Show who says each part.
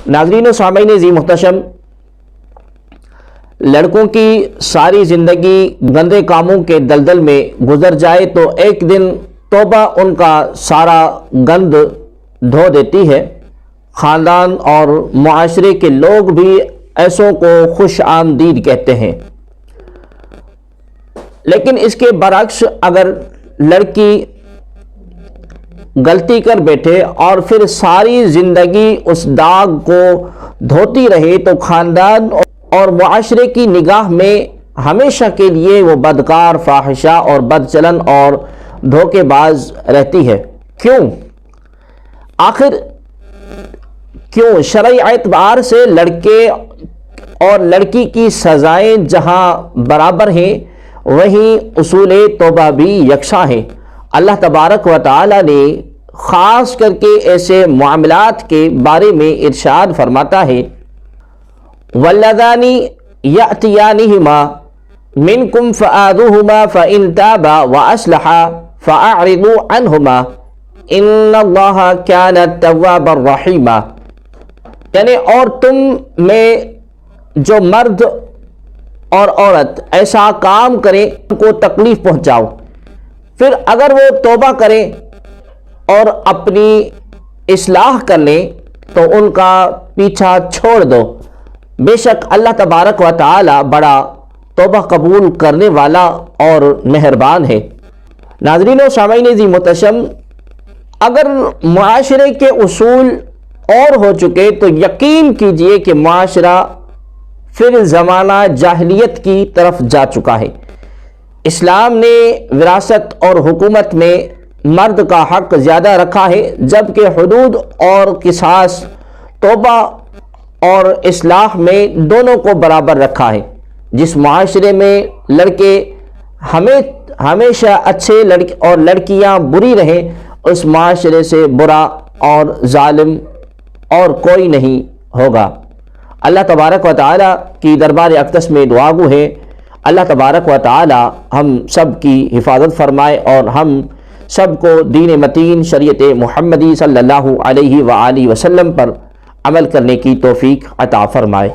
Speaker 1: ناظرین و سامعین عزیز محتشم، لڑکوں کی ساری زندگی گندے کاموں کے دلدل میں گزر جائے تو ایک دن توبہ ان کا سارا گند دھو دیتی ہے۔ خاندان اور معاشرے کے لوگ بھی ایسوں کو خوش آمدید کہتے ہیں، لیکن اس کے برعکس اگر لڑکی غلطی کر بیٹھے اور پھر ساری زندگی اس داغ کو دھوتی رہے تو خاندان اور معاشرے کی نگاہ میں ہمیشہ کے لیے وہ بدکار، فاحشہ اور بدچلن اور دھوکے باز رہتی ہے۔ آخر کیوں شرعی اعتبار سے لڑکے اور لڑکی کی سزائیں جہاں برابر ہیں، وہیں اصول توبہ بھی یکساں ہیں۔ اللہ تبارک و تعالی نے خاص کر کے ایسے معاملات کے بارے میں ارشاد فرماتا ہے، وَاللَّذَانِ يَأْتِيَانِهِمَا مِنْكُمْ فَآذُوهُمَا فَإِنْ تَابَا وَأَصْلَحَا فَأَعْرِضُوا عَنْهُمَا إِنَّ اللَّهَ كَانَ التَّوَّابَ الرَّحِيمَ، یعنی اور تم میں جو مرد اور عورت ایسا کام کریں ان کو تکلیف پہنچاؤ، پھر اگر وہ توبہ کریں اور اپنی اصلاح کر لیں تو ان کا پیچھا چھوڑ دو، بے شک اللہ تبارک و تعالی بڑا توبہ قبول کرنے والا اور مہربان ہے۔ ناظرین و سامعین عزیز محتشم، اگر معاشرے کے اصول اور ہو چکے تو یقین کیجئے کہ معاشرہ پھر زمانہ جاہلیت کی طرف جا چکا ہے۔ اسلام نے وراثت اور حکومت میں مرد کا حق زیادہ رکھا ہے، جبکہ حدود اور قصاص، توبہ اور اصلاح میں دونوں کو برابر رکھا ہے۔ جس معاشرے میں لڑکے ہمیشہ اچھے اور لڑکیاں بری رہیں، اس معاشرے سے برا اور ظالم اور کوئی نہیں ہوگا۔ اللہ تبارک و تعالی کی دربار اقدس میں دعا گو ہے، اللہ تبارک و تعالی ہم سب کی حفاظت فرمائے اور ہم سب کو دین متین شریعت محمدی صلی اللہ علیہ وآلہ وسلم پر عمل کرنے کی توفیق عطا فرمائے۔